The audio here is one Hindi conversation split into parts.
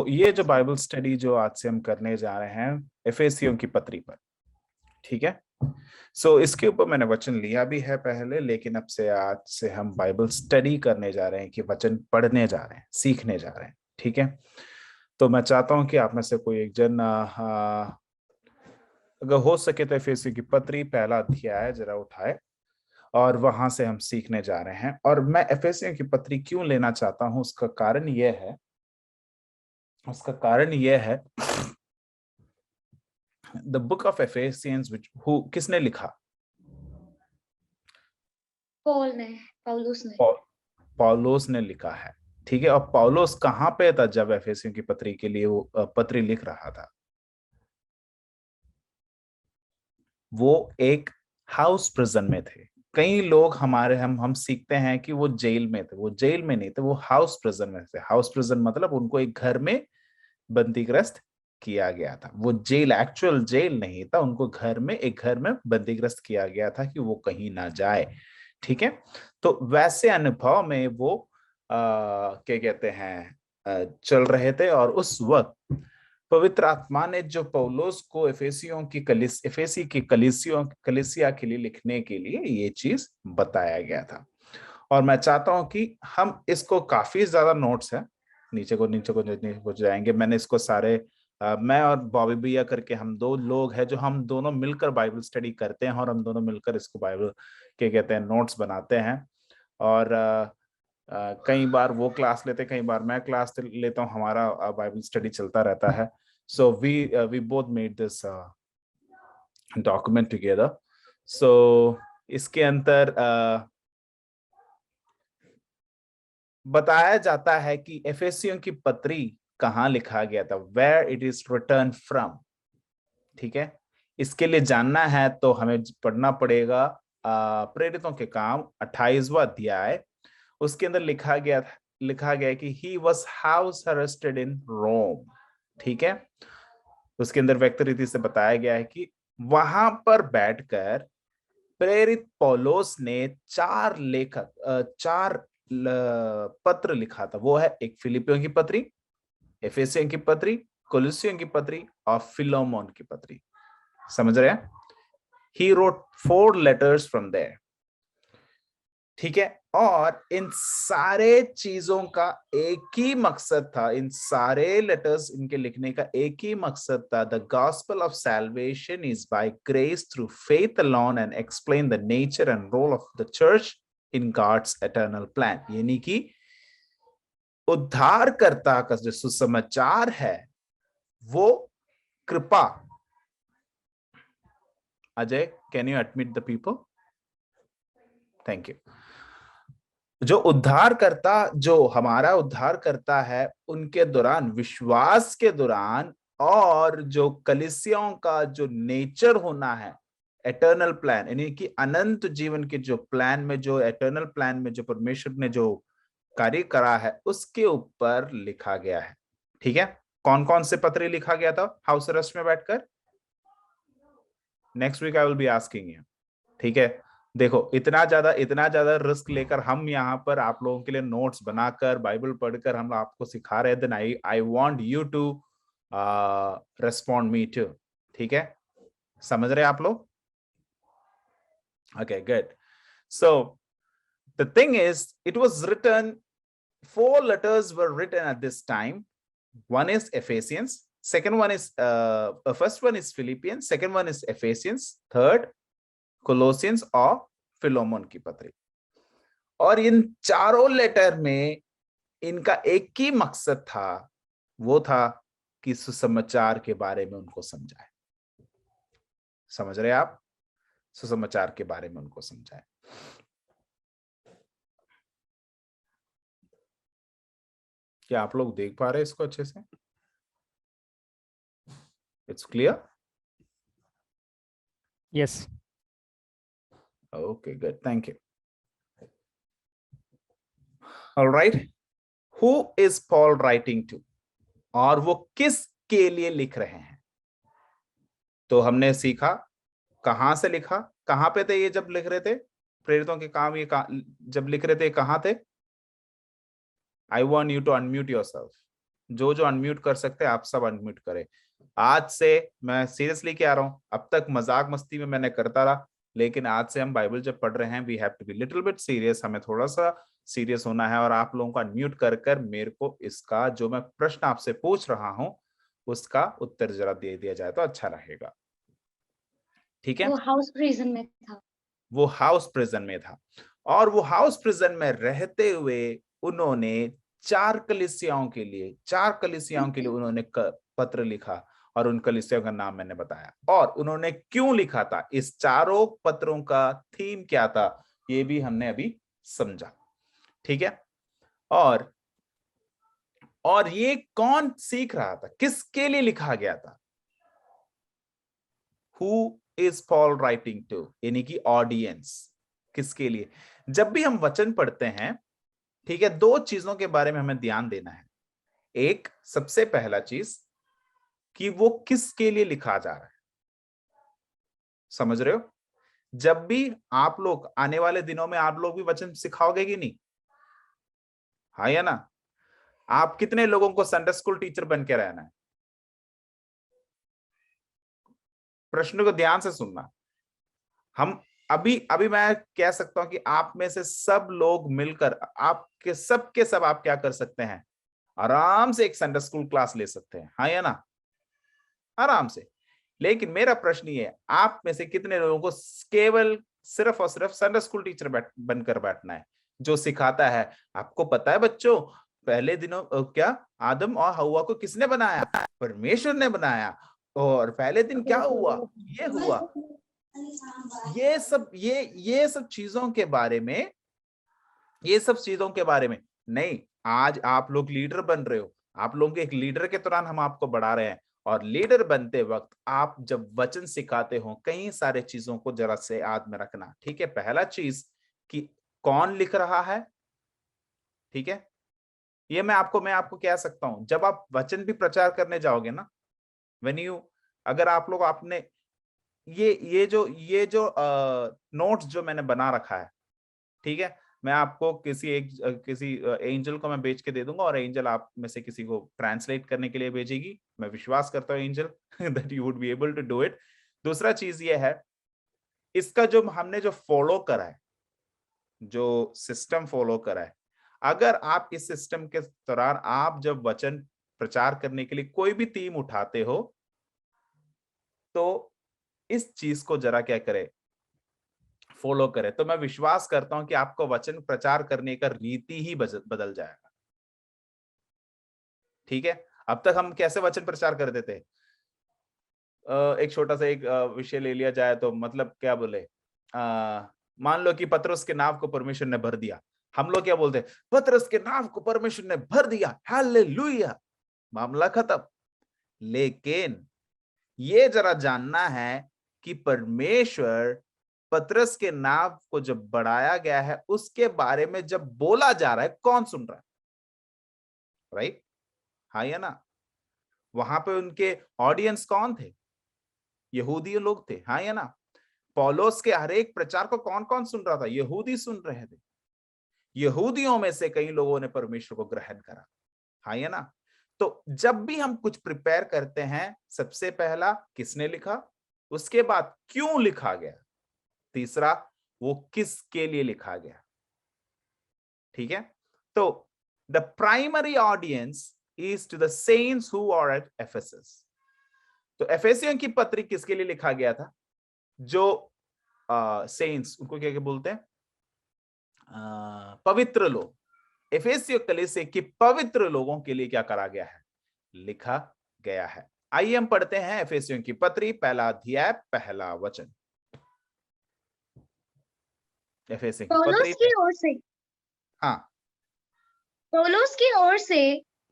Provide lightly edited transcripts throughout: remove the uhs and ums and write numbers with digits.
ये जो बाइबल स्टडी जो आज से हम करने जा रहे हैं एफेसियों की पत्री पर, ठीक है। इसके ऊपर मैंने वचन लिया भी है पहले, लेकिन अब से आज से हम बाइबल स्टडी करने जा रहे हैं कि वचन पढ़ने जा रहे हैं, सीखने जा रहे हैं, ठीक है। तो मैं चाहता हूं कि आप में से कोई एक जन अगर हो सके तो एफेसियों की पत्री पहला अध्याय जरा उठाए और वहां से हम सीखने जा रहे हैं। और मैं एफेसियों की पत्री क्यों लेना चाहता हूं, उसका कारण यह है द बुक ऑफ एफेसियंस किसने लिखा? पौलुस ने लिखा है, ठीक है। और पौलुस कहां पे था जब एफेसियों की पत्री के लिए वो पत्री लिख रहा था? वो एक हाउस प्रिजन में थे। कई लोग हम सीखते हैं कि वो जेल में थे, वो जेल में नहीं थे, वो हाउस प्रिजन में थे। हाउस प्रिजन मतलब उनको एक घर में बंदीग्रस्त किया गया था। वो जेल एक्चुअल जेल नहीं था, उनको एक घर में बंदीग्रस्त किया गया था कि वो कहीं ना जाए, ठीक है। तो वैसे अनुभव में वो क्या कहते हैं चल रहे थे। और उस वक्त पवित्र आत्मा ने जो पौलुस को एफेसी की कलीसिया के लिए लिखने के लिए ये चीज बताया गया था। और मैं चाहता हूं कि हम इसको, काफी ज्यादा नोट्स है, नीचे को जाएंगे। मैंने इसको सारे मैं और बॉबी भैया करके हम दो लोग हैं जो हम दोनों मिलकर बाइबल स्टडी करते हैं, और हम दोनों मिलकर इसको बाइबल के कहते हैं नोट्स बनाते हैं। और कई बार वो क्लास लेते, कई बार मैं क्लास लेता हूँ, हमारा बाइबल स्टडी चलता रहता है। So we both made this document together. इसके अंदर बताया जाता है कि एफेसियों की पत्री कहाँ लिखा गया था, where it is written from, ठीक है। इसके लिए जानना है तो हमें पढ़ना पड़ेगा प्रेरितों के काम 28वां अध्याय। उसके अंदर लिखा गया कि he was house arrested in Rome, ठीक है। उसके अंदर व्यक्त रीति से बताया गया है कि वहां पर बैठकर प्रेरित पौलुस ने चार पत्र लिखा था। वो है एक फिलिपियों की पत्री, एफेसियों की पत्री, कोलोसियों की पत्री और फिलोमोन की पत्री। समझ रहे हैं? He wrote 4 letters from there, ठीक है। और इन सारे चीजों का एक ही मकसद था, इन सारे लेटर्स इनके लिखने का एक ही मकसद था, the gospel of salvation is by grace through faith alone and explain the nature and role of the church in God's eternal plan. यानी कि उद्धारकर्ता का जो सुसमाचार है वो कृपा। Ajay, can you admit the people? Thank you. जो हमारा उद्धार करता है उनके दौरान, विश्वास के दौरान, और जो कलीसियाओं का जो नेचर होना है, एटर्नल प्लान, यानी कि अनंत जीवन के जो प्लान में, जो एटर्नल प्लान में जो परमेश्वर ने जो कार्य करा है उसके ऊपर लिखा गया है, ठीक है। कौन कौन से पत्र लिखा गया था हाउस अरेस्ट में बैठकर? Next week I will be asking you, ठीक है। देखो, इतना ज्यादा रिस्क लेकर हम यहाँ पर आप लोगों के लिए नोट्स बनाकर बाइबल पढ़कर हम आपको सिखा रहे थे। I want you to respond me too, ठीक है। समझ रहे आप लोग? Okay, good. So the thing is, it was written, 4 letters were written at this time. One is Ephesians, first one is Philippians, second one is Ephesians, third कोलोसियंस और फिलोमोन की पत्री। और इन चारों लेटर में इनका एक ही मकसद था, वो था कि सुसमाचार के बारे में उनको समझाए। समझ रहे आप? सुसमाचार के बारे में उनको समझाए। क्या आप लोग देख पा रहे हैं इसको अच्छे से? It's clear? Yes. Okay, good. Thank you. All right. Who is Paul writing to? और वो किस के लिए लिख रहे हैं? तो हमने सीखा कहां से लिखा, कहां पे थे ये जब लिख रहे थे प्रेरितों के काम, जब लिख रहे थे कहां थे? I want you to unmute yourself. जो जो अनम्यूट कर सकते हैं आप सब अनम्यूट करें। आज से मैं सीरियसली कह रहा हूं, अब तक मजाक मस्ती में मैंने करता रहा, लेकिन आज से हम बाइबल जब पढ़ रहे हैं we have to be little bit serious, हमें थोड़ा सा सीरियस होना है। और आप लोगों को अनम्यूट कर कर मेरे को इसका जो मैं प्रश्न आपसे पूछ रहा हूं उसका उत्तर जरा दे दिया जाए तो अच्छा रहेगा। ठीक है? वो हाउस प्रिजन में था। वो हाउस प्रिजन में था, और वो हाउस प्रिजन में रहते हुए उन्होंने 4 कलीसियाओं के लिए उन्होंने पत्र लिखा, और उन कलीसियाओं का नाम मैंने बताया। और उन्होंने क्यों लिखा था, इस चारों पत्रों का थीम क्या था, ये भी हमने अभी समझा। ठीक है? और ये कौन सीख रहा था, किसके लिए लिखा गया था? Who is Paul writing to, यानी कि ऑडियंस किसके लिए? जब भी हम वचन पढ़ते हैं, ठीक है, दो चीजों के बारे में हमें ध्यान देना है। एक, सबसे पहला चीज कि वो किसके लिए लिखा जा रहा है। समझ रहे हो? जब भी आप लोग आने वाले दिनों में आप लोग भी वचन सिखाओगे कि नहीं? हाँ या ना? आप कितने लोगों को संडे स्कूल टीचर बन के रहना है? प्रश्न को ध्यान से सुनना। हम अभी अभी मैं कह सकता हूं कि आप में से सब लोग मिलकर आपके सब के सब आप क्या कर सकते हैं, आराम से एक संडे स्कूल क्लास ले सकते हैं। हाँ या ना? आराम से। लेकिन मेरा प्रश्न ये है, आप में से कितने लोगों को केवल सिर्फ और सिर्फ संडे स्कूल टीचर बनकर बैठना है, जो सिखाता है? आपको पता है बच्चों, पहले दिनों क्या आदम और हव्वा को किसने बनाया? परमेश्वर ने बनाया। और पहले दिन क्या हुआ? ये हुआ। ये सब चीजों के बारे में, ये सब चीजों के बारे में नहीं। आज आप लोग लीडर बन रहे हो, आप लोगों के एक लीडर के दौरान हम आपको बढ़ा रहे हैं। और लीडर बनते वक्त आप जब वचन सिखाते हो, कई सारे चीजों को जरा से याद में रखना। ठीक है? पहला चीज कि कौन लिख रहा है। ठीक है? ये मैं आपको कह सकता हूं, जब आप वचन भी प्रचार करने जाओगे ना, व्हेन यू, अगर आप लोग आपने ये जो नोट्स जो मैंने बना रखा है, ठीक है, मैं आपको किसी एंजल को मैं बेच के दे दूंगा, और एंजल आप में से किसी को ट्रांसलेट करने के लिए भेजेगी। मैं विश्वास करता हूँ angel that you would be able to do it. दूसरा चीज ये है, इसका जो हमने जो फॉलो करा है, जो सिस्टम फॉलो करा है, अगर आप इस सिस्टम के दौरान आप जब वचन प्रचार करने के लिए कोई भी थीम उठाते हो, तो इस चीज को जरा क्या करे, फॉलो करें, तो मैं विश्वास करता हूं कि आपको वचन प्रचार करने का रीति ही बदल जाएगा। ठीक है? अब तक हम कैसे वचन प्रचार करते थे? एक छोटा सा एक विषय ले लिया जाए तो, मतलब क्या बोले, मान लो कि पतरस के नाव को परमेश्वर ने भर दिया। हम लोग क्या बोलते हैं? पतरस के नाव को परमेश्वर ने भर दिया, हालेलुया, मामला खत्म। लेकिन ये जरा जानना है कि परमेश्वर, पतरस के नाव को जब बढ़ाया गया है उसके बारे में जब बोला जा रहा है, कौन सुन रहा है? राइट? हाँ या ना? वहां पे उनके ऑडियंस कौन थे? यहूदी लोग थे। हाँ या ना? पौलुस के हर एक प्रचार को कौन कौन सुन रहा था? यहूदी सुन रहे थे। यहूदियों में से कई लोगों ने परमेश्वर को ग्रहण करा। हाँ या ना? तो जब भी हम कुछ प्रिपेयर करते हैं, सबसे पहला किसने लिखा, उसके बाद क्यों लिखा गया, तीसरा वो किसके लिए लिखा गया। ठीक है? तो the primary audience is to the saints who are at Ephesus. तो एफेसियों की पत्री किसके लिए लिखा गया था? जो सेंट्स, उनको क्या क्या बोलते हैं? पवित्र लोग। एफेसियो कलीसिया की पवित्र लोगों के लिए क्या करा गया है? लिखा गया है। आइए हम पढ़ते हैं एफेसियों की पत्री, पहला अध्याय, पहला वचन। एफेसियों की पत्री, पौलुस की ओर से हाँ, पौलुस की ओर से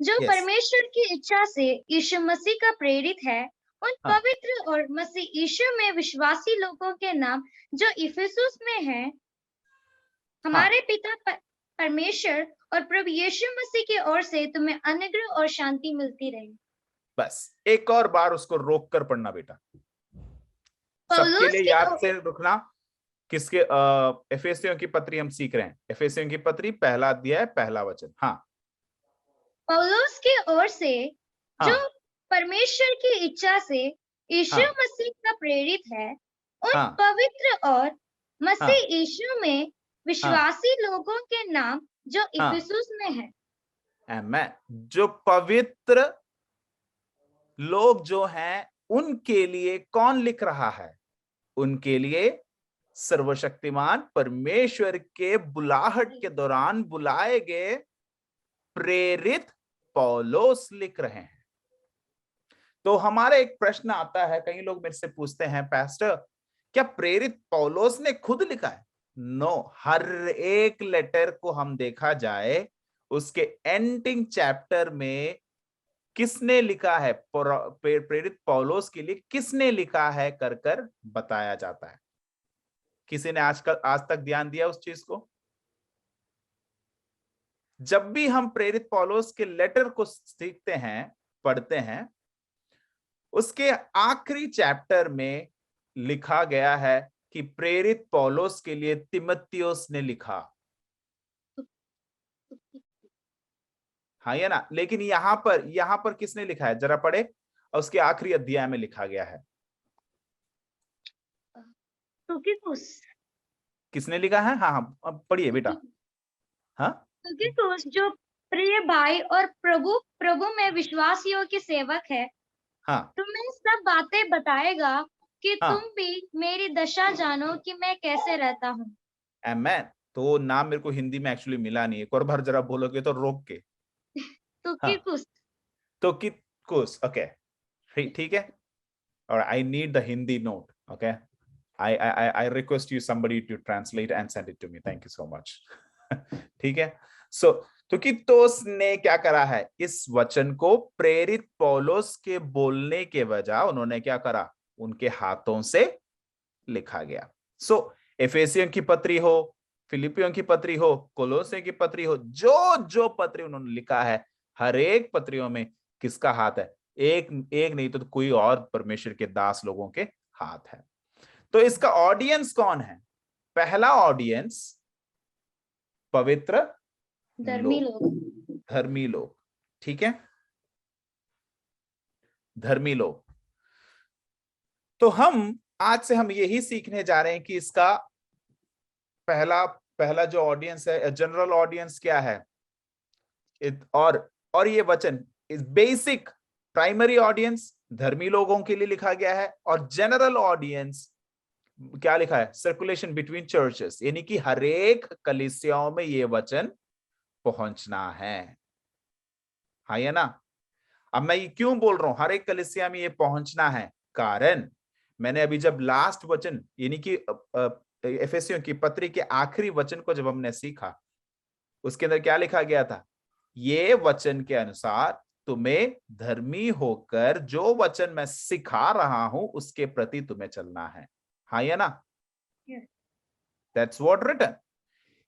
जो यस, परमेश्वर की इच्छा से यीशु मसीह का प्रेरित है, उन हाँ, पवित्र और मसीह यीशु में विश्वासी लोगों के नाम जो इफिसुस में हैं, हाँ, हमारे पिता परमेश्वर और प्रभु यीशु मसीह की ओर से तुम्हें अनुग्रह और शांति मिलती रहे। बस एक और बार उसको रोक कर पढ़ना बेटा, सबके पौलुस लिए की याद से रुकना। किसके? एफेसियों की पत्री हम सीख रहे हैं, एफेसियों की पत्री, पहला अध्याय, पहला वचन। हाँ, पौलुस की ओर से जो हाँ परमेश्वर की इच्छा से यीशु हाँ मसीह का प्रेरित है, उन हाँ पवित्र और हाँ मसीह यीशु में हाँ विश्वासी लोगों के नाम जो हाँ इफिसुस में है। आमेन। जो पवित्र लोग जो हैं उनके लिए कौन लिख रहा है? उनके लिए सर्वशक्तिमान परमेश्वर के बुलाहट के दौरान बुलाए गए प्रेरित पौलुस लिख रहे हैं। तो हमारा एक प्रश्न आता है, कई लोग मेरे से पूछते हैं, पास्टर क्या प्रेरित पौलुस ने खुद लिखा है? नो, हर एक लेटर को हम देखा जाए उसके एंडिंग चैप्टर में किसने लिखा है, प्रेरित पौलुस के लिए किसने लिखा है कर कर बताया जाता है। किसी ने आज तक ध्यान दिया उस चीज को? जब भी हम प्रेरित पौलुस के लेटर को सीखते हैं, पढ़ते हैं, उसके आखिरी चैप्टर में लिखा गया है कि प्रेरित पौलुस के लिए तिमुथियुस ने लिखा। हाँ या ना? लेकिन यहां पर किसने लिखा है जरा पढ़े, और उसके आखिरी अध्याय में लिखा गया है। तुकिकुस किसने लिखा है? हाँ हाँ, अब पढ़िए बेटा। हाँ तुकिकुस जो प्रिय भाई और प्रभु प्रभु में विश्वास योग्य सेवक है, हाँ तुम्हें सब बातें बताएगा कि तुम हाँ भी मेरी दशा जानो कि मैं कैसे रहता हूँ। आमेन। तो वो नाम मेरे को हिंदी में एक्चुअली मिला नहीं है, एक और बार जरा बोलोगे तो रोक के। हाँ, तुकिकुस तो कुस, ओके, ठीक है। और I need the Hindi note, okay. I request you somebody to translate and send it to me. Thank you so much. ठीक है। सो तो कितोस ने क्या करा है, इस वचन को प्रेरित पौलुस के बोलने के बजाय उन्होंने क्या करा, उनके हाथों से लिखा गया। सो एफेसियों की पत्री हो, फिलिपियों की पत्री हो, कोलोसियों की पत्री हो, जो जो पत्री उन्होंने लिखा है, हर एक पत्रियों में किसका हाथ है? एक एक नहीं तो कोई और परमेश्वर के दास लोगों के हाथ है। तो इसका ऑडियंस कौन है? पहला ऑडियंस पवित्र धर्मी लोग, लोग। धर्मी लोग, ठीक है, धर्मी लोग। तो हम आज से हम यही सीखने जा रहे हैं कि इसका पहला पहला जो ऑडियंस है, जनरल ऑडियंस क्या है, और ये वचन इस बेसिक प्राइमरी ऑडियंस धर्मी लोगों के लिए लिखा गया है, और जनरल ऑडियंस क्या लिखा है, सर्कुलेशन बिटवीन चर्चेस, यानी कि हर एक कलीसियाओं में ये वचन पहुंचना है। हाँ या ना? अब मैं ये क्यों बोल रहा हूं हर एक कलीसिया में ये पहुंचना है? कारण मैंने अभी जब लास्ट वचन यानी कि एफेसियों की पत्री के आखिरी वचन को जब हमने सीखा, उसके अंदर क्या लिखा गया था? ये वचन के अनुसार तुम्हें धर्मी होकर जो वचन मैं सिखा रहा हूं उसके प्रति तुम्हें चलना है। हाँ या ना? That's what written.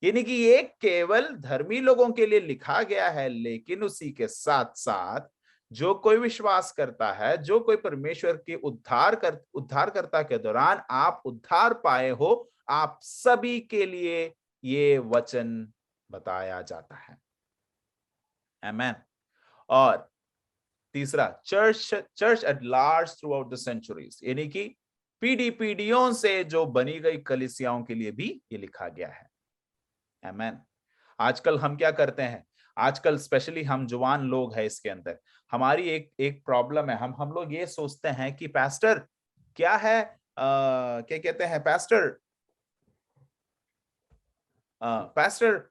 यानी कि ये केवल धर्मी लोगों के लिए लिखा गया है, लेकिन उसी के साथ साथ जो कोई विश्वास करता है, जो कोई परमेश्वर के उद्धारकर्ता के दौरान आप उद्धार पाए हो, आप सभी के लिए ये वचन बताया जाता है। आमेन। और तीसरा, church at large throughout the centuries, यानी कि पीढ़ियों से जो बनी गई कलीसियाओं के लिए भी ये लिखा गया है। आमेन। आजकल हम क्या करते हैं, आजकल स्पेशली हम जवान लोग हैं, इसके अंदर हमारी एक प्रॉब्लम है, हम लोग ये सोचते हैं कि पास्टर क्या है, क्या कहते हैं पास्टर, पास्टर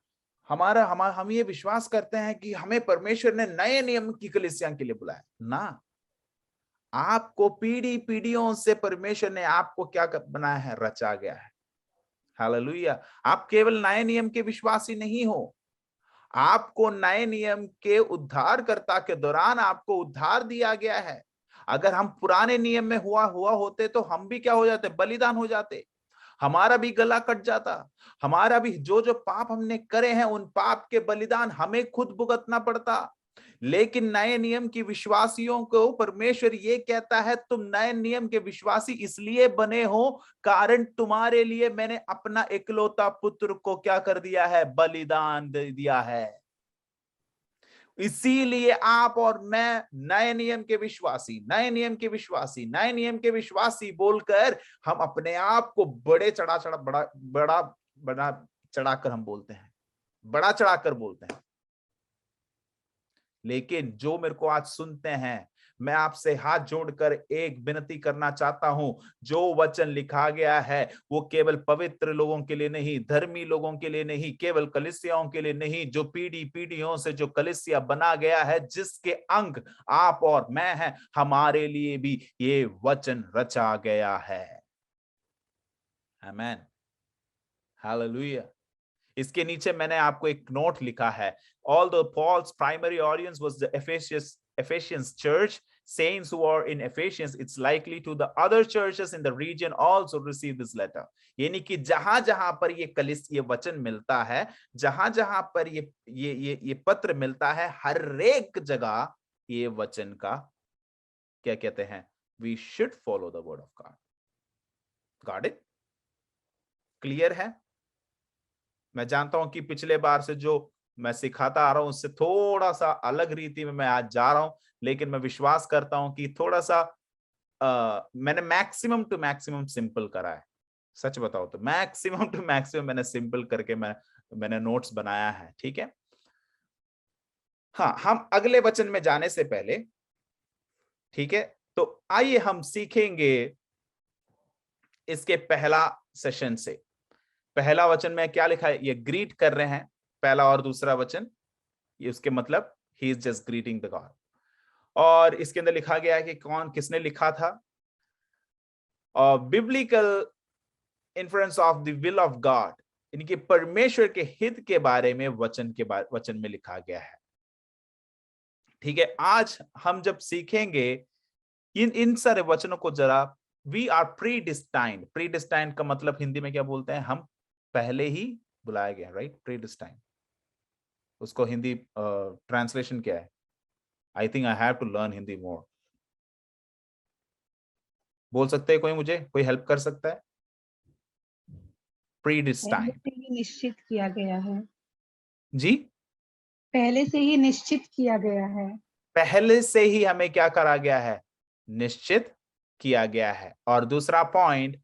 हमारा हमारा हम ये विश्वास करते हैं कि हमें परमेश्वर ने नए नियम की कलीसिया के लिए बुलाया ना। आपको पीढ़ियों से परमेश्वर ने आपको क्या बनाया है, रचा गया है। हालेलुया। आप केवल नए नियम के विश्वासी नहीं हो, आपको नए नियम के उद्धारकर्ता के दौरान आपको उद्धार दिया गया है। अगर हम पुराने नियम में हुआ होते तो हम भी क्या हो जाते, बलिदान हो जाते, हमारा भी गला कट जाता, हमारा भी जो जो पाप हमने करे हैं उन पाप के बलिदान हमें खुद भुगतना पड़ता। लेकिन नए नियम की विश्वासियों को परमेश्वर ये कहता है, तुम नए नियम के विश्वासी इसलिए बने हो कारण तुम्हारे लिए मैंने अपना इकलौता पुत्र को क्या कर दिया है, बलिदान दे दिया है। इसीलिए आप और मैं नए नियम के विश्वासी, नए नियम के विश्वासी, नए नियम के विश्वासी बोलकर हम अपने आप को बड़े चढ़ा चढ़ा बड़ा बड़ा बड़ा चढ़ाकर हम बोलते हैं, बड़ा चढ़ाकर बोलते हैं। लेकिन जो मेरे को आज सुनते हैं, मैं आपसे हाथ जोड़कर एक विनती करना चाहता हूं, जो वचन लिखा गया है वो केवल पवित्र लोगों के लिए नहीं, धर्मी लोगों के लिए नहीं, केवल कलीसियाओं के लिए नहीं, जो पीढ़ी पीढ़ियों से जो कलीसिया बना गया है, जिसके अंग आप और मैं हैं, हमारे लिए भी ये वचन रचा गया है। आमीन, हालेलुया। इसके नीचे मैंने आपको एक नोट लिखा है, although Paul's primary audience was the Ephesians church, saints who are in Ephesians, it's likely to the other churches in the region also receive this letter. यानी कि जहां जहां पर ये वचन मिलता है, जहां जहां पर ये पत्र मिलता है, हर एक जगह ये वचन का क्या कहते हैं, we should follow the word of God. Got it? Clear है? मैं जानता हूं कि पिछले बार से जो मैं सिखाता आ रहा हूं उससे थोड़ा सा अलग रीति में मैं आज जा रहा हूं, लेकिन मैं विश्वास करता हूं कि थोड़ा सा मैंने मैक्सिमम टू मैक्सिमम सिंपल करा है। सच बताओ तो मैक्सिमम टू मैक्सिमम मैंने सिंपल करके मैंने नोट्स बनाया है। ठीक है, हाँ, हम अगले वचन में जाने से पहले, ठीक है, तो आइए हम सीखेंगे इसके पहला सेशन से। पहला वचन में क्या लिखा है, ये ग्रीट कर रहे हैं, पहला और दूसरा वचन, ये उसके मतलब he is just greeting the God. और इसके अंदर लिखा गया है कि कौन किसने लिखा था, और biblical influence of the will of God, इनके परमेश्वर के हित के बारे में वचन में लिखा गया है। ठीक है, आज हम जब सीखेंगे इन सारे वचनों को जरा, वी आर प्रीडिस्टाइंड। प्रीडिस्टाइंड का मतलब हिंदी में क्या बोलते हैं, हम पहले ही बुलाया गया, राइट? प्रीडिस्टाइंड, उसको हिंदी ट्रांसलेशन क्या है? I think I have to learn Hindi more. बोल सकते हैं कोई, मुझे कोई हेल्प कर सकता है? प्रीडिस्टाइंड, निश्चित किया गया है जी, पहले से ही निश्चित किया गया है। पहले से ही हमें क्या करा गया है, निश्चित किया गया है। और दूसरा point,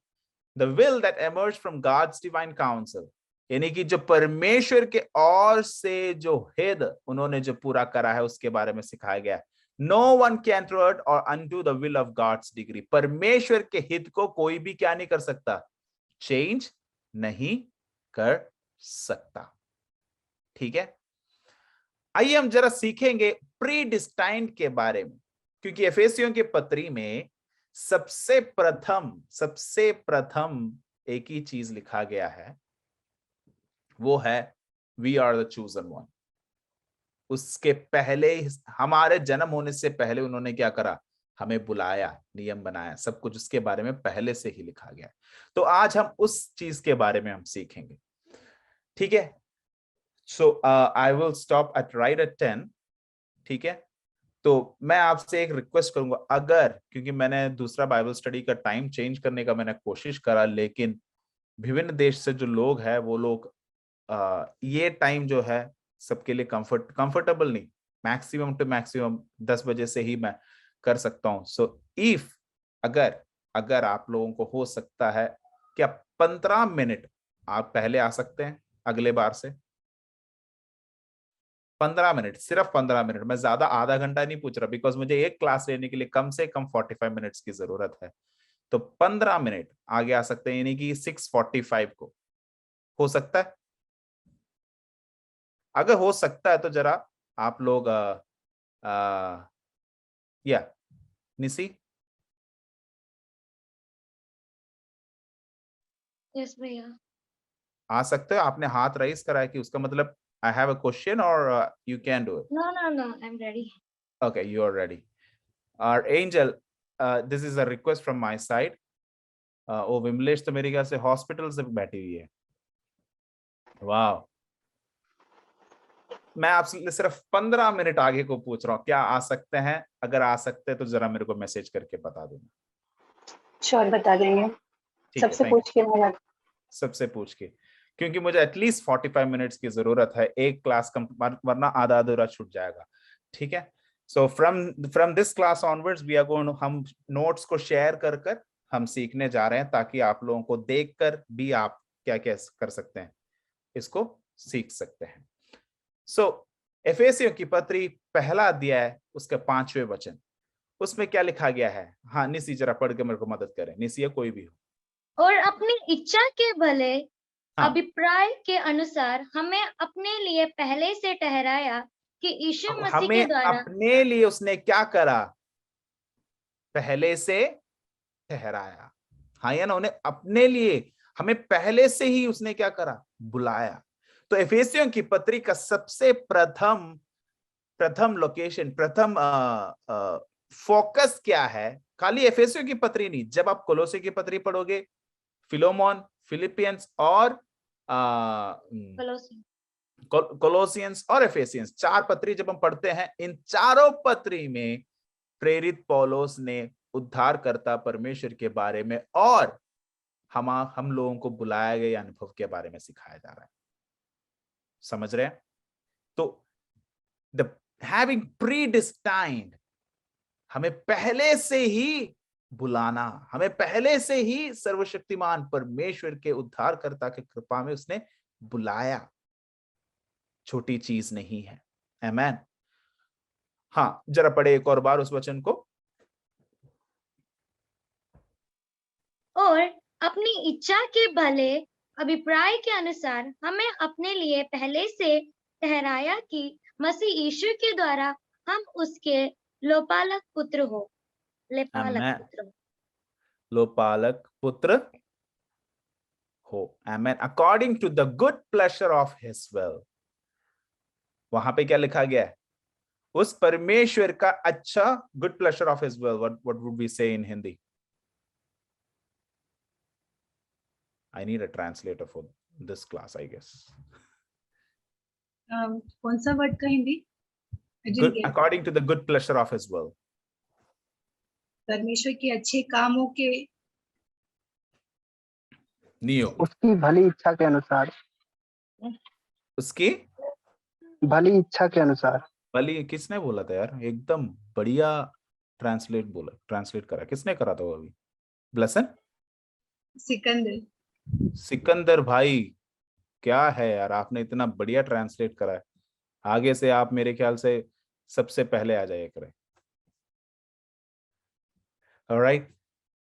the will that emerge from God's divine council, यानी कि जो परमेश्वर के ओर से जो हित उन्होंने जो पूरा करा है उसके बारे में सिखाया गया है। No one can thwart or undo the will of God's decree. परमेश्वर के हित को कोई भी क्या नहीं कर सकता, चेंज नहीं कर सकता। ठीक है, आइए हम जरा सीखेंगे प्रीडिस्टाइंड के बारे में, क्योंकि एफेसियों के पत्री में सबसे प्रथम एक ही चीज लिखा गया है, वो है we are the chosen one. उसके पहले, हमारे जन्म होने से पहले उन्होंने क्या करा, हमें बुलाया, नियम बनाया, सब कुछ उसके बारे में पहले से ही लिखा गया है। तो आज हम उस चीज के बारे में हम सीखेंगे। ठीक है, so I will stop at right at 10। ठीक है, तो मैं आपसे एक रिक्वेस्ट करूंगा, अगर, क्योंकि मैंने दूसरा बाइबल स्टडी का टाइम चेंज करने का मैंने कोशिश करा, लेकिन विभिन्न देश से जो लोग हैं वो लोग ये टाइम जो है सबके लिए कंफर्टेबल नहीं, मैक्सिमम टू मैक्सिमम 10 बजे से ही मैं कर सकता हूं। सो इफ अगर आप लोगों को हो सकता है, क्या 15 मिनट आप पहले आ सकते हैं अगले बार से? 15 मिनट, सिर्फ 15 मिनट, मैं ज्यादा आधा घंटा नहीं पूछ रहा, बिकॉज मुझे एक क्लास लेने के लिए कम से कम 45 मिनट्स की जरूरत है। तो 15 मिनट आगे आ सकते हैं, यानी कि 6:45 को हो सकता है? अगर हो सकता है तो जरा आप लोग या निसी, यस भैया। आ सकते हो? आपने हाथ राइज करा है कि उसका मतलब I have a question or you can do it? No no no, I am ready. Okay, you are ready. Our angel, this is a request from my side. वो विमलेश तो मेरे ख्याल से हॉस्पिटल से बैठी हुई है। वाह, मैं आपसे सिर्फ 15 मिनट आगे को पूछ रहा हूँ, क्या आ सकते हैं? अगर आ सकते हैं तो जरा मेरे को मैसेज करके बता देना। श्योर, बता देंगे। ठीक है, सबसे पूछ के मैं सबसे पूछ के, क्योंकि मुझे एटलीस्ट 45 मिनट्स की जरूरत है एक क्लास वरना आधा अधूरा छूट जाएगा। ठीक है। So from this class onwards we are going, हम नोट्स को शेयर कर कर हम सीखने जा रहे हैं, ताकि आप लोगों को देखकर भी आप क्या क्या कर सकते हैं, इसको सीख सकते हैं। सो एफेसियों की पत्री पहला अध्याय उसके 5वें वचन, उसमें क्या लिखा गया है? हाँ निसी जरा पढ़ के मेरे को मदद करें, निसी या कोई भी हो। और अपनी इच्छा के भले हाँ। अभिप्राय के अनुसार हमें अपने लिए पहले से ठहराया कि यीशु अब मसीह के हमें द्वारा अपने लिए उसने क्या करा? पहले से ठहराया। हाँ या ना, उन्हें अपने लिए हमें पहले से ही उसने क्या करा? बुलाया। तो एफेसियों की पत्री का सबसे प्रथम लोकेशन, प्रथम फोकस क्या है? खाली एफेसियों की पत्री नहीं, जब आप कोलोसे की पत्री पढ़ोगे, फिलोमोन, फिलिपियंस और कोलोसियंस और एफेसियंस, 4 पत्री जब हम पढ़ते हैं, इन चारों पत्री में प्रेरित पौलुस ने उद्धारकर्ता परमेश्वर के बारे में और हम लोगों को बुलाए गए अनुभव के बारे में सिखाया जा रहा है। समझ रहे हैं? तो द हैविंग प्रीडिस्टाइन्ड, हमें पहले से ही बुलाना, हमें पहले से ही सर्वशक्तिमान परमेश्वर के उद्धारकर्ता के कृपा में उसने बुलाया, छोटी चीज नहीं है। आमेन। हाँ जरा पढ़े एक और बार उस वचन को। और अपनी इच्छा के भले अभिप्राय के अनुसार हमें अपने लिए पहले से ठहराया कि मसीह यीशु के द्वारा हम उसके लोपालक पुत्र हो, लेपालक पुत्र हो, लोपालक पुत्र हो। Amen. According to the good pleasure of his will, वहां पे क्या लिखा गया है? उस परमेश्वर का अच्छा, good pleasure of his will, what would we say in Hindi? I need a translator for this class, I guess. कौन सा वर्ड का Hindi? Good, according to the good pleasure of his will. परमेश्वर के अच्छे कामों के नियोग, उसकी भली इच्छा के अनुसार, उसकी भली इच्छा के अनुसार। भली किसने बोला था यार? एकदम बढ़िया ट्रांसलेट करा, किसने करा था वो अभी? ब्लेसन? सिकंदर भाई, क्या है यार, आपने इतना बढ़िया ट्रांसलेट करा है। आगे से आप मेरे ख्याल से सबसे पहले आ जाइए करें। ऑलराइट,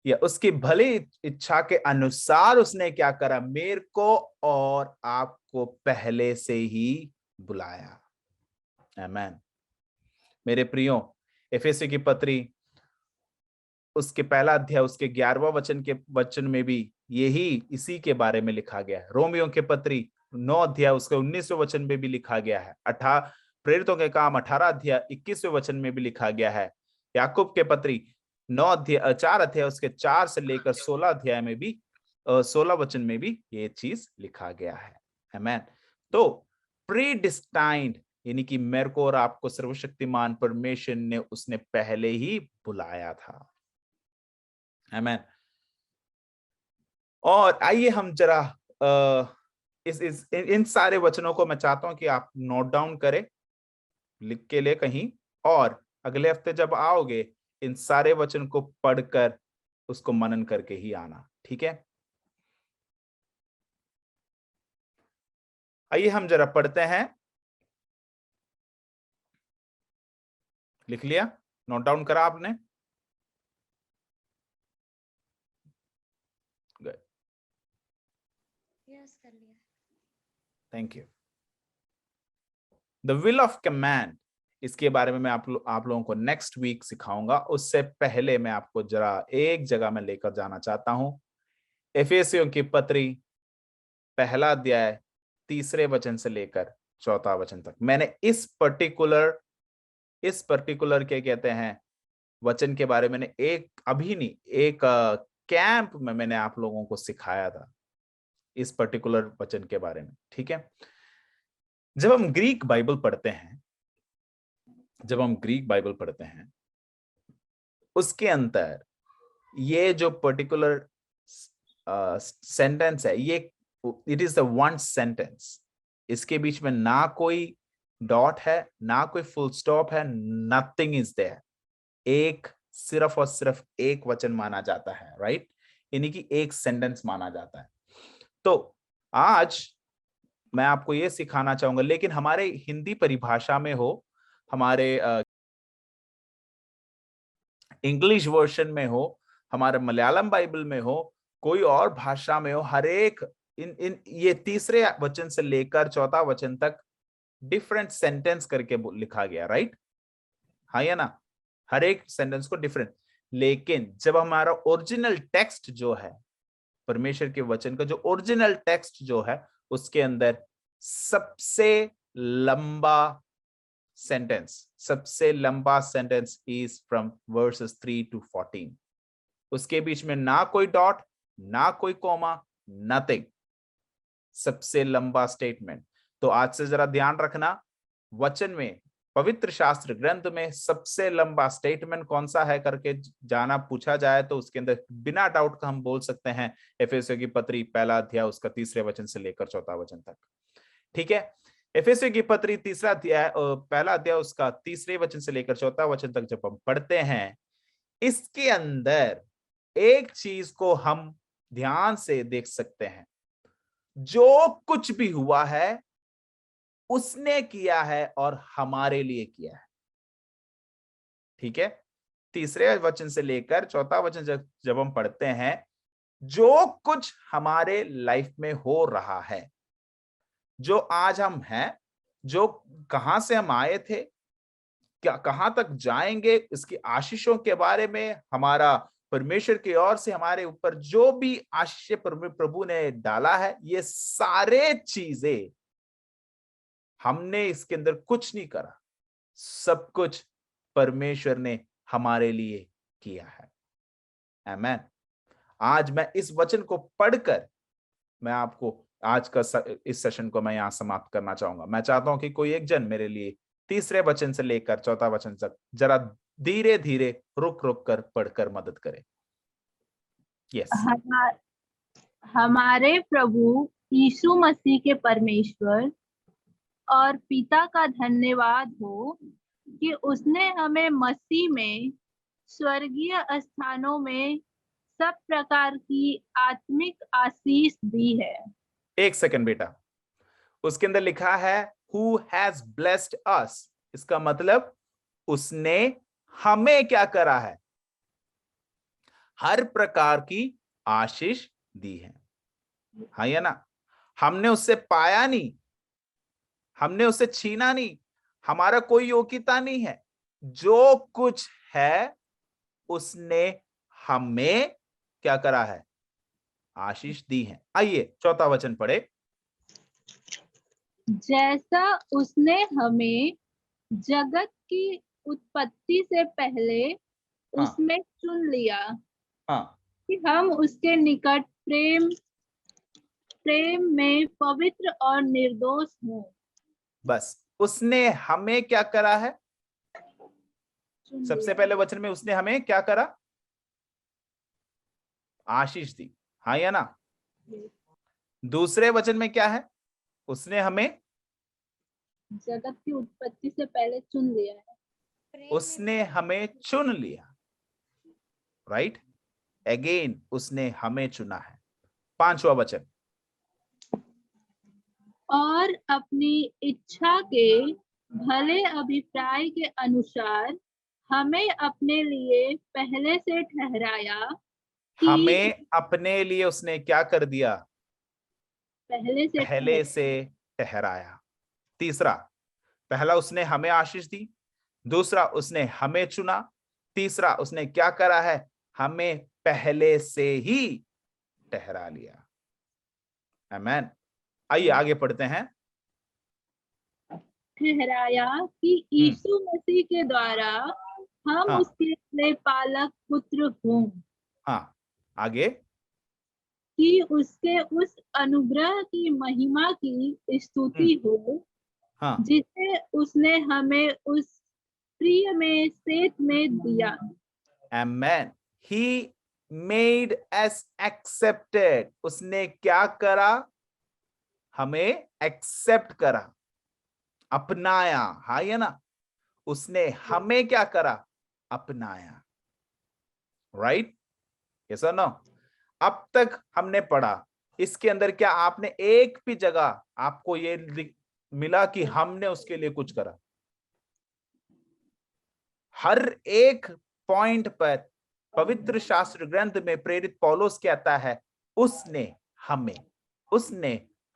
या उसकी भली इच्छा के अनुसार उसने क्या करा? मेरे को और आपको पहले से ही बुलाया। आमेन। मेरे प्रियो, एफेसी की पत्री उसके पहला अध्याय उसके 11वां वचन में भी यही इसी के बारे में लिखा गया है। रोमियो के पत्री 9 अध्याय उसके 19वें वचन में भी लिखा गया है। प्रेरितों के काम 18 अध्याय 21वें वचन में भी लिखा गया है। याकूब के पत्री 4 अध्याय उसके 4 से लेकर 16 अध्याय में भी 16 वचन में भी ये चीज लिखा गया है। आमेन। तो प्रीडिस्टाइन्ड यानी कि मेरे को और आपको सर्वशक्तिमान परमेश्वर ने उसने पहले ही बुलाया था। आमेन। और आइए हम जरा इन सारे वचनों को मैं चाहता हूं कि आप नोट डाउन करें, लिख के ले कहीं, और अगले हफ्ते जब आओगे इन सारे वचन को पढ़कर उसको मनन करके ही आना, ठीक है? आइए हम जरा पढ़ते हैं। लिख लिया? नोट डाउन करा आपने? गुड, यस कर लिया। Thank you. The will of command, इसके बारे में मैं आप लोगों को नेक्स्ट वीक सिखाऊंगा। उससे पहले मैं आपको जरा एक जगह में लेकर जाना चाहता हूं। एफेसियों की पत्री पहला अध्याय 3 वचन से लेकर 4 वचन तक। मैंने इस पर्टिकुलर क्या कहते हैं वचन के बारे में एक कैंप में मैंने आप लोगों को सिखाया था इस पर्टिकुलर वचन के बारे में, ठीक है? जब हम ग्रीक बाइबल पढ़ते हैं उसके अंदर ये जो पर्टिकुलर सेंटेंस है, ये it is the one sentence. इसके बीच में ना कोई डॉट है, ना कोई फुल स्टॉप है, नथिंग इज देयर। एक सिर्फ और सिर्फ एक वचन माना जाता है, राइट? यानी कि एक सेंटेंस माना जाता है। तो आज मैं आपको ये सिखाना चाहूंगा, लेकिन हमारे हिंदी परिभाषा में हो, हमारे इंग्लिश वर्जन में हो, हमारे मलयालम बाइबल में हो, कोई और भाषा में हो, हर एक इन इन ये तीसरे वचन से लेकर चौथा वचन तक डिफरेंट सेंटेंस करके लिखा गया, राइट? हाँ या ना? हर एक सेंटेंस को डिफरेंट। लेकिन जब हमारा ओरिजिनल टेक्स्ट जो है, परमेश्वर के वचन का जो ओरिजिनल टेक्स्ट जो है, उसके अंदर सबसे लंबा sentence is from versus 3 to 14। उसके बीच में ना कोई डॉट, ना कोई कॉमा, नथिंग, सबसे लंबा स्टेटमेंट। तो आज से जरा ध्यान रखना, वचन में, पवित्र शास्त्र ग्रंथ में सबसे लंबा स्टेटमेंट कौन सा है करके जाना पूछा जाए तो उसके अंदर बिना डाउट का हम बोल सकते हैं एफेसियों की पत्री 1 अध्याय उसका 3 वचन से लेकर 4 वचन तक। ठीक है, एफेसियों की पत्री 3 अध्याय 1 अध्याय उसका 3 वचन से लेकर 4 वचन तक जब हम पढ़ते हैं, इसके अंदर एक चीज को हम ध्यान से देख सकते हैं, जो कुछ भी हुआ है उसने किया है और हमारे लिए किया है। ठीक है, 3 वचन से लेकर 4 वचन जब हम पढ़ते हैं, जो कुछ हमारे लाइफ में हो रहा है, जो आज हम हैं, जो कहां से हम आए थे, क्या कहां तक जाएंगे, इसकी आशीषों के बारे में, हमारा परमेश्वर की ओर से हमारे ऊपर जो भी आशीष प्रभु ने डाला है, ये सारे चीजें हमने इसके अंदर कुछ नहीं करा, सब कुछ परमेश्वर ने हमारे लिए किया है। आमेन। आज मैं इस वचन को पढ़कर मैं आपको आज का इस सेशन को मैं यहां समाप्त करना चाहूंगा। मैं चाहता हूं कि कोई एक जन मेरे लिए 3 वचन से लेकर 4 वचन तक जरा धीरे धीरे रुक रुक कर पढ़कर मदद करे। यस। हमारे प्रभु यीशु मसीह के परमेश्वर और पिता का धन्यवाद हो कि उसने हमें मसीह में स्वर्गीय स्थानों में सब प्रकार की आत्मिक आशीष दी है। एक सेकंड बेटा, उसके अंदर लिखा है हु हैज ब्लेस्ड अस, इसका मतलब उसने हमें क्या करा है? हर प्रकार की आशीष दी है। हाँ या ना? हमने उससे पाया नहीं, हमने उससे छीना नहीं, हमारा कोई योग्यता नहीं है, जो कुछ है उसने हमें क्या करा है? आशीष दी है। आइए 4 वचन पढ़े। जैसा उसने हमें जगत की उत्पत्ति से पहले उसमें चुन लिया कि हम उसके निकट प्रेम में पवित्र और निर्दोष हों। बस, उसने हमें क्या करा है? सबसे पहले वचन में उसने हमें क्या करा? आशीष दी। हाँ या ना? दूसरे वचन में क्या है? उसने हमें जगत की उत्पत्ति से पहले चुन लिया है। उसने हमें चुन लिया, राइट? अगेन उसने हमें चुना है। 5वां वचन, और अपनी इच्छा के भले अभिप्राय के अनुसार हमें अपने लिए पहले से ठहराया। हमें अपने लिए उसने क्या कर दिया? पहले से ठहराया। तीसरा, पहला उसने हमें आशीष दी, दूसरा उसने हमें चुना, तीसरा उसने क्या करा है? हमें पहले से ही ठहरा लिया। आमेन। आइए आगे पढ़ते हैं। ठहराया कि यीशु मसीह के द्वारा हम उसके लिए पालक पुत्र हों। हाँ, आगे, कि उसके उस अनुग्रह की महिमा की स्तुति हो जिसे उसने हमें उस प्रिय में सेत में दिया। Amen. He made us accepted. उसने क्या करा? हमें एक्सेप्ट करा। अपनाया, हाँ या ना, उसने हमें क्या करा, अपनाया, राइट, यस और नो। अब तक हमने पढ़ा, इसके अंदर क्या आपने एक भी जगह आपको ये मिला कि हमने उसके लिए कुछ करा? हर एक पॉइंट पर पवित्र शास्त्र ग्रंथ में प्रेरित पौलुस कहता है उसने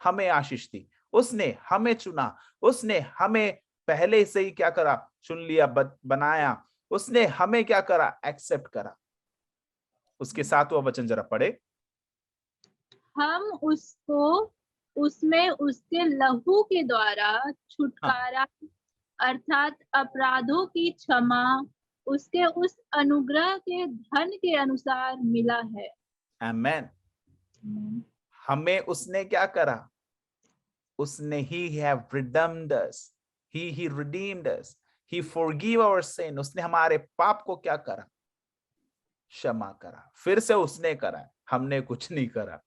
हमें आशीष दी, उसने हमें चुना, उसने हमें पहले से ही क्या करा, चुन लिया, बनाया, उसने हमें क्या करा, एक्सेप्ट करा। उसके 7वां वचन जरा पढ़े। हम उसको उसमें उसके लहू के द्वारा छुटकारा अर्थात अपराधों की क्षमा उसके उस अनुग्रह के धन के अनुसार मिला है। आमेन। हमें उसने क्या करा, उसने he have redeemed us, he redeemed us, he forgive our sin, उसने हमारे पाप को क्या करा, क्षमा करा। फिर से उसने करा, हमने कुछ नहीं करा।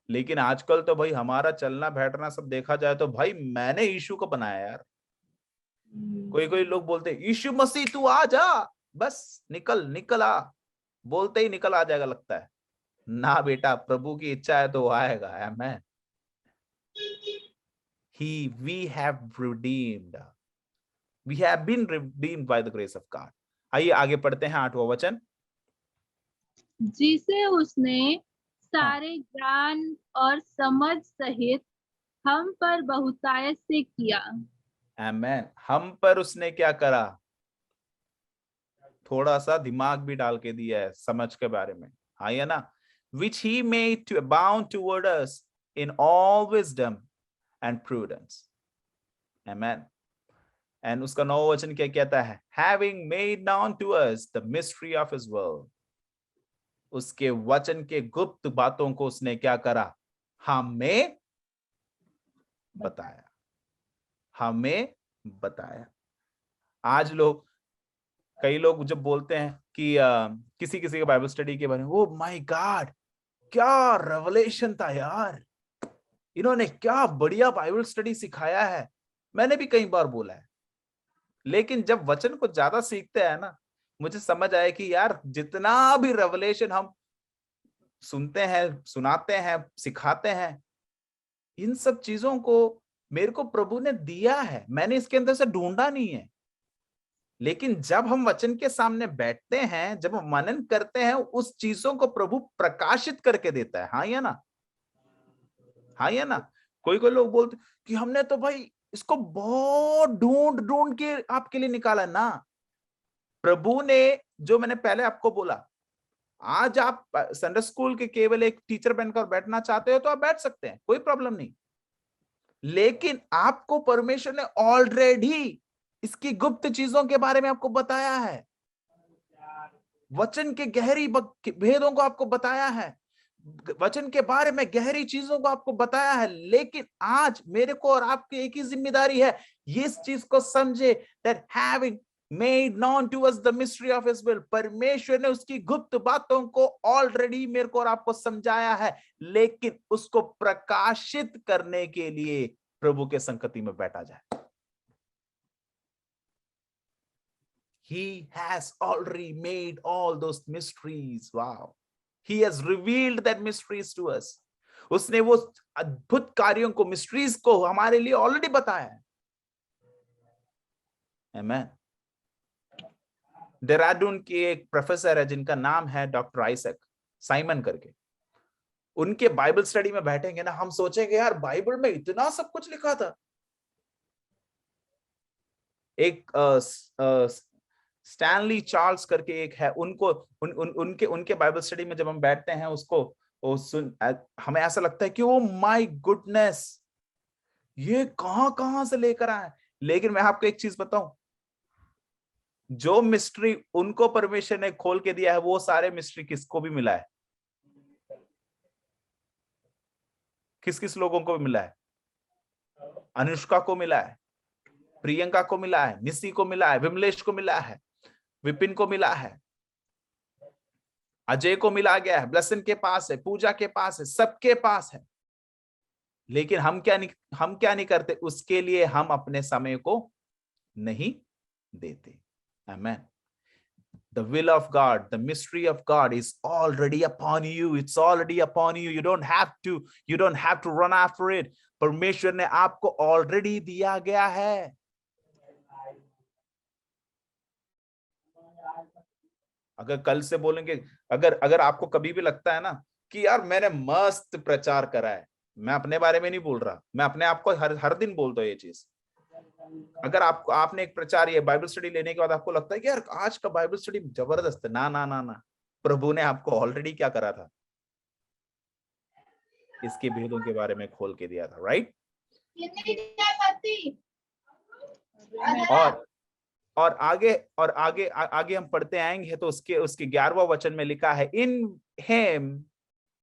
लेकिन आजकल तो भाई हमारा चलना बैठना सब देखा जाए तो भाई मैंने यीशु को बनाया यार। कोई कोई लोग बोलते यीशु मसीह तू आ जा, बस निकल आ, बोलते ही निकल आ जाएगा लगता है ना। बेटा प्रभु की इच्छा है तो वो आएगा। आमेन। we have been redeemed by the grace of God। आइए आगे पढ़ते हैं 8वां वचन। जिसे उसने सारे ज्ञान और समझ सहित हम पर बहुतायत से किया। आमेन। हम पर उसने क्या करा, थोड़ा सा दिमाग भी डाल के दिया है समझ के बारे में, हाँ या ना। which he made to abound toward us in all wisdom and prudence। Amen। and उसका 9वां वचन क्या कहता है, having made known to us the mystery of his will। उसके वचन के गुप्त बातों को उसने क्या करा, हमें बताया, हमें बताया। आज कई लोग जब बोलते हैं कि किसी किसी के बाइबल स्टडी के बारे में, ओ माय गॉड क्या रेवलेशन था यार, इन्होंने क्या बढ़िया बाइबल स्टडी सिखाया है। मैंने भी कई बार बोला है, लेकिन जब वचन को ज्यादा सीखते हैं ना, मुझे समझ आया कि यार जितना भी रेवलेशन हम सुनते हैं, सुनाते हैं, सिखाते हैं, इन सब चीजों को मेरे को प्रभु ने दिया है, मैंने इसके अंदर से ढूंढा नहीं है। लेकिन जब हम वचन के सामने बैठते हैं, जब हम मनन करते हैं, उस चीजों को प्रभु प्रकाशित करके देता है, हाँ या ना, हाँ या ना। कोई कोई लोग बोलते कि हमने तो भाई इसको बहुत ढूंढ ढूंढ के आपके लिए निकाला ना। प्रभु ने, जो मैंने पहले आपको बोला, आज आप संडे स्कूल के केवल एक टीचर बनकर बैठना चाहते हो तो आप बैठ सकते हैं, कोई प्रॉब्लम नहीं। लेकिन आपको परमेश्वर ने ऑलरेडी इसकी गुप्त चीजों के बारे में आपको बताया है, वचन के गहरी भेदों को आपको बताया है, वचन के बारे में गहरी चीजों को आपको बताया है। लेकिन आज मेरे को और आपकी एक ही जिम्मेदारी है, इस चीज को समझे, that having made known to us the mystery of his will, परमेश्वर ने उसकी गुप्त बातों को ऑलरेडी मेरे को और आपको समझाया है, लेकिन उसको प्रकाशित करने के लिए प्रभु के संगति में बैठा जाए। He has already made all those mysteries। Wow, he has revealed that mysteries to us। उसने वो अद्भुत कार्यों को, मिस्ट्रीज को हमारे लिए ऑलरेडी बताया है। Amen। देहरादून के एक प्रोफेसर है जिनका नाम है डॉक्टर आइजैक साइमन करके। उनके बाइबल स्टडी में बैठेंगे ना, हम सोचेंगे यार बाइबल में इतना सब कुछ लिखा था। एक स्टैनली चार्ल्स करके एक है, उनके बाइबल स्टडी में जब हम बैठते हैं, हमें ऐसा लगता है कि ओ माय गुडनेस, ये कहां से लेकर आए। लेकिन मैं आपको एक चीज बताऊं, जो मिस्ट्री उनको परमेश्वर ने खोल के दिया है, वो सारे मिस्ट्री किसको भी मिला है, किस किस लोगों को भी मिला है। अनुष्का को मिला है, प्रियंका को मिला है, निशी को मिला है, विमलेश को मिला है, विपिन को मिला है, अजय को मिला गया है, ब्लेसन के पास है, पूजा के पास है, सबके पास है। लेकिन हम क्या नहीं करते, उसके लिए हम अपने समय को नहीं देते। आमेन। The will of God, the mystery of God is already upon you. It's already upon you. You don't have to run after it. परमेश्वर ने आपको ऑलरेडी दिया गया है। अगर कल से बोलेंगे, अगर आपको कभी भी लगता है ना कि यार मैंने मस्त प्रचार करा है, मैं अपने बारे में नहीं बोल रहा, मैं अपने आप को हर दिन बोलता हूँ ये चीज। अगर आपने एक प्रचार ये बाइबल स्टडी लेने के बाद आपको लगता है कि यार आज का बाइबल स्टडी जबरदस्त है, ना ना ना ना, प्रभु ने आपको ऑलरेडी क्या करा था, इसके भेदों के बारे में खोल के दिया था, राइट। और आगे हम पढ़ते आएंगे तो उसके 11वां वचन में लिखा है, in him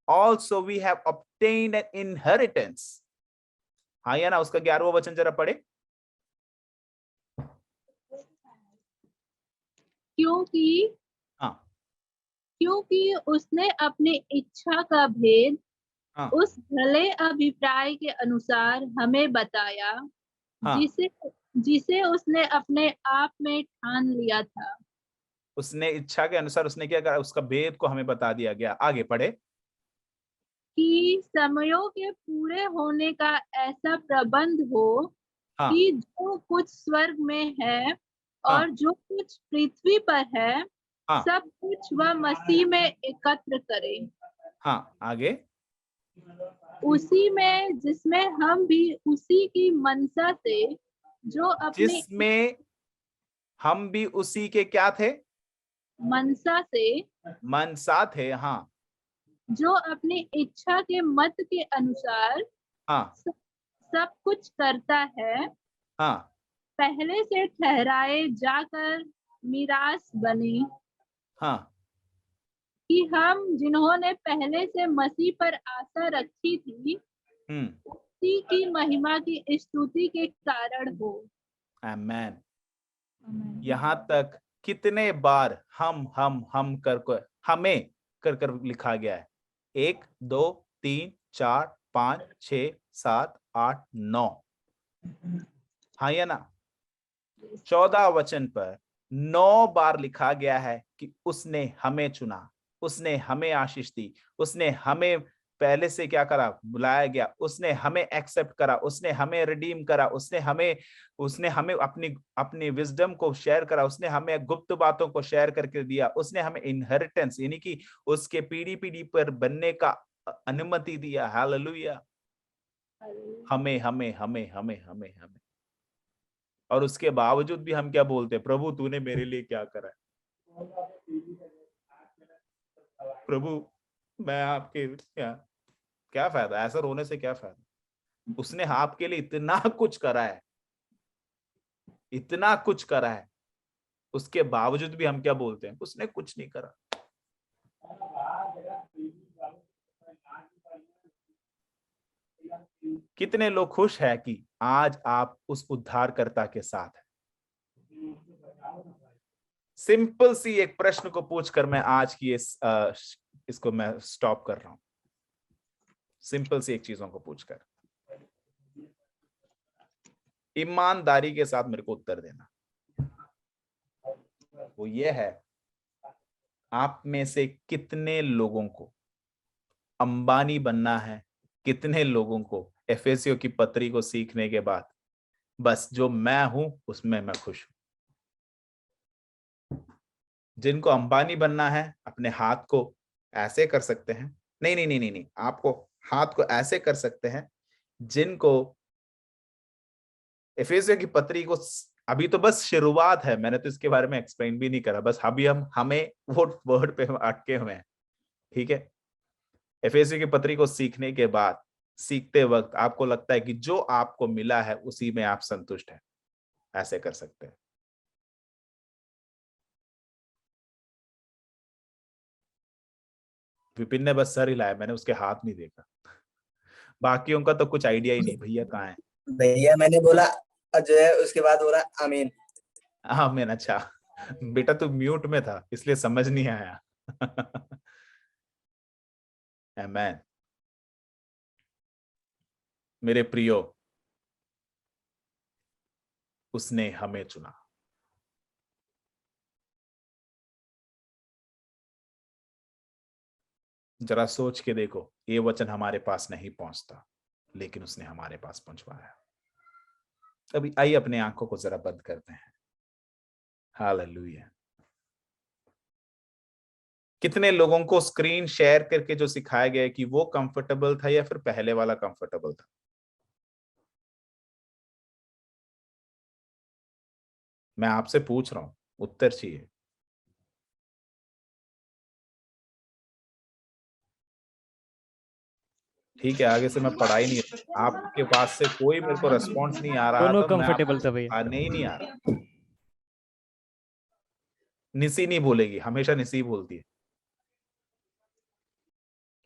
also we have obtained an inheritance. हाँ या ना, उसका 11वां वचन जरा पढ़े। क्योंकि उसने अपनी इच्छा का भेद उस भले अभिप्राय के अनुसार हमें बताया, जिसे उसने अपने आप में ठान लिया था। उसने इच्छा के अनुसार उसने क्या करा, उसका भेद को हमें बता दिया गया। आगे पढ़े। कि समयों के पूरे होने का ऐसा प्रबंध हो कि जो कुछ स्वर्ग में है और जो कुछ पृथ्वी पर है, सब कुछ वह मसीह में एकत्र करे। आगे। उसी में जिसमें हम भी उसी की मनसा से जो अपने, जिसमें हम भी उसी के क्या थे, मनसा थे। जो अपनी इच्छा के मत के अनुसार सब कुछ करता है, पहले से ठहराए जाकर मिरास बने। कि हम जिन्होंने पहले से मसीह पर आशा रखी थी, उसी की महिमा की स्तुति के कारण हो। आमेन। यहाँ तक कितने बार हम कर हमें कर लिखा गया है? 1 2 3 4 5 6 7 8 9। हाँ या ना? 14 वचन पर 9 बार लिखा गया है कि उसने हमें चुना, उसने हमें आशीष दी, उसने हमें पहले से क्या करा, बुलाया गया, उसने हमें एक्सेप्ट करा, उसने हमें रिडीम करा, उसने हमें अपनी विजडम को शेयर करा, उसने हमें गुप्त बातों को शेयर करके दिया, उसने हमें इनहेरिटेंस यानी कि उसके पीढ़ी पर बनने का अनुमति दिया। हालेलुया। हमें और उसके बावजूद भी हम क्या बोलते हैं, प्रभु तूने मेरे लिए क्या करा है, प्रभु मैं आपके क्या फायदा, ऐसा रोने से क्या फायदा। उसने आपके लिए इतना कुछ करा है, इतना कुछ करा है, उसके बावजूद भी हम क्या बोलते हैं, उसने कुछ नहीं करा। कितने लोग खुश हैं कि आज आप उस उद्धारकर्ता के साथ हैं। सिंपल सी एक प्रश्न को पूछकर मैं आज की इसको मैं स्टॉप कर रहा हूं। सिंपल सी एक चीजों को पूछकर ईमानदारी के साथ मेरे को उत्तर देना। वो ये है, आप में से कितने लोगों को अंबानी बनना है, कितने लोगों को एफेसियों की पत्री को सीखने के बाद बस जो मैं हूं उसमें मैं खुश हूं। जिनको अंबानी बनना है अपने हाथ को ऐसे कर सकते हैं, नहीं, आपको हाथ को ऐसे कर सकते हैं। जिनको एफेसियों की पत्री को अभी तो बस शुरुआत है, मैंने तो इसके बारे में एक्सप्लेन भी नहीं करा, बस अभी हमें वो वर्ड पे अटके हुए हैं, ठीक है। एफेसियों की पत्री को सीखने के बाद सीखते वक्त आपको लगता है कि जो आपको मिला है उसी में आप संतुष्ट हैं, ऐसे कर सकते हैं। विपिन ने बस सर हिलाया, मैंने उसके हाथ नहीं देखा। बाकियों का तो कुछ आइडिया ही नहीं, भैया कहाँ है भैया। मैंने बोला जो है, उसके बाद बोला आमीन। आमीन। अच्छा बेटा तू म्यूट में था इसलिए समझ नहीं आया। आमीन। मेरे प्रियो, उसने हमें चुना। जरा सोच के देखो, ये वचन हमारे पास नहीं पहुंचता, लेकिन उसने हमारे पास पहुंचवाया। अभी आइए अपने आंखों को जरा बंद करते हैं। हालेलुया। कितने लोगों को स्क्रीन शेयर करके जो सिखाया गया कि वो कंफर्टेबल था या फिर पहले वाला कंफर्टेबल था? मैं आपसे पूछ रहा हूं, उत्तर चाहिए। ठीक है, आगे से मैं पढ़ाई नहीं, आपके पास से कोई मेरे को रेस्पॉन्स नहीं आ रहा दोनों तो मैं कंफर्टेबल आपको था भैया। आने ही नहीं आ रहा। निसी नहीं बोलेगी, हमेशा निसी बोलती है।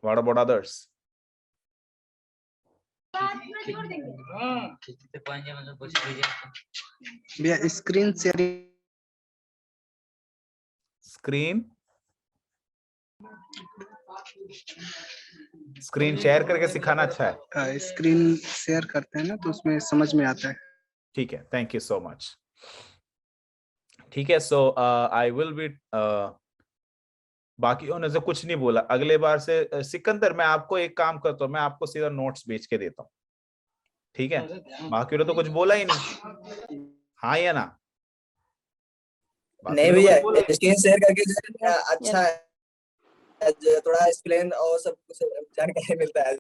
What about others? भैया स्क्रीन शेयरिंग स्क्रीन शेयर करके सिखाना अच्छा है। स्क्रीन शेयर करते हैं ना तो उसमें समझ में आता है। ठीक है, थैंक यू सो मच। ठीक है, सो आई विल बी, बाकी होने से कुछ नहीं बोला। अगले बार से सिकंदर, मैं आपको एक काम करता हूँ, मैं आपको सीधा नोट्स भेज के देता हूँ, ठीक है? बाकी तो कुछ बोला ही नहीं, हाँ या ना? नहीं भैया, स्क्रीन शेयर करके जो है अच्छा है, जो थोड़ा एक्सप्लेन और सब कुछ जानकारी मिलता है।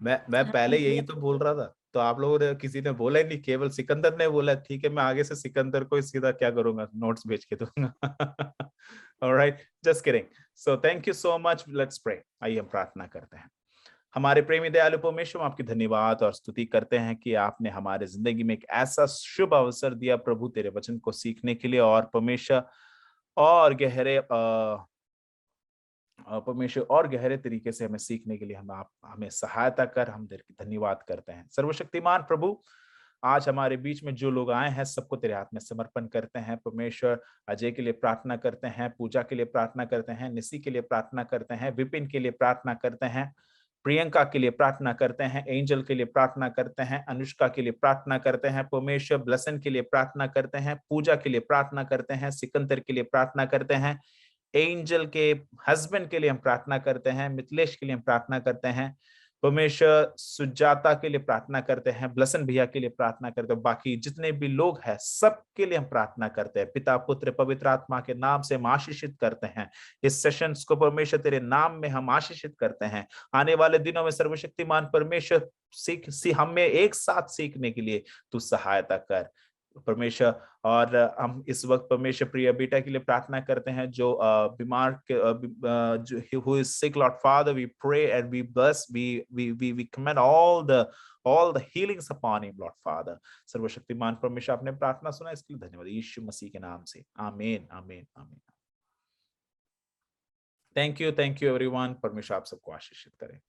मैं पहले यही तो बोल रहा था, तो आप लोगों ने, किसी ने बोला ही नहीं, केवल सिकंदर ने बोला। ठीक है, मैं आगे से सिकंदर को सीधा क्या करूंगा, नोट्स भेज के दूंगा। Alright, just kidding. So thank you so much, let's pray. आइए हम प्रार्थना करते हैं। हमारे प्रेमी दयालु परमेश्वर, आपकी धन्यवाद और स्तुति करते हैं कि आपने हमारे जिंदगी में एक ऐसा शुभ अवसर दिया प्रभु, तेरे वचन को सीखने के लिए। और परमेश्वर और गहरे परमेश्वर और गहरे तरीके से हमें सीखने के लिए आप हमें सहायता कर, हम तेरे धन्यवाद करते हैं। सर्वशक्तिमान प्रभु, आज हमारे बीच में जो लोग आए हैं सबको तेरे हाथ में समर्पण करते हैं। परमेश्वर, अजय के लिए प्रार्थना करते हैं, पूजा के लिए प्रार्थना करते हैं, निसी के लिए प्रार्थना करते हैं, विपिन के लिए प्रार्थना करते हैं, प्रियंका के लिए प्रार्थना करते हैं, एंजल के लिए प्रार्थना करते हैं, अनुष्का के लिए प्रार्थना करते हैं, परमेश्वर ब्लेसन के लिए प्रार्थना करते हैं, पूजा के लिए प्रार्थना करते हैं, सिकंदर के लिए प्रार्थना करते हैं, एंजल के हस्बैंड के लिए हम प्रार्थना करते हैं, मिथिलेश के लिए हम प्रार्थना करते हैं, परमेश्वर सुजाता के लिए प्रार्थना करते हैं, ब्लसन भैया के लिए प्रार्थना करते हैं, बाकी जितने भी लोग हैं सबके लिए हम प्रार्थना करते हैं। पिता पुत्र पवित्र आत्मा के नाम से हम आशीषित करते हैं इस सेशंस को। परमेश्वर तेरे नाम में हम आशीषित करते हैं। आने वाले दिनों में सर्वशक्तिमान परमेश्वर हमें एक साथ सीखने के लिए तू सहायता कर परमेश्वर। और हम इस वक्त परमेश्वर प्रिय बेटा के लिए प्रार्थना करते हैं जो बीमार जो who is sick, Lord Father, we pray and we bless, we commend all the healings upon him, Lord Father। सर्वशक्तिमान परमेश्वर, आपने प्रार्थना सुना, इसके लिए धन्यवाद यीशु मसीह के नाम से, आमीन आमीन आमीन। Thank you everyone. परमेश्वर आप सबको आशीषित करें।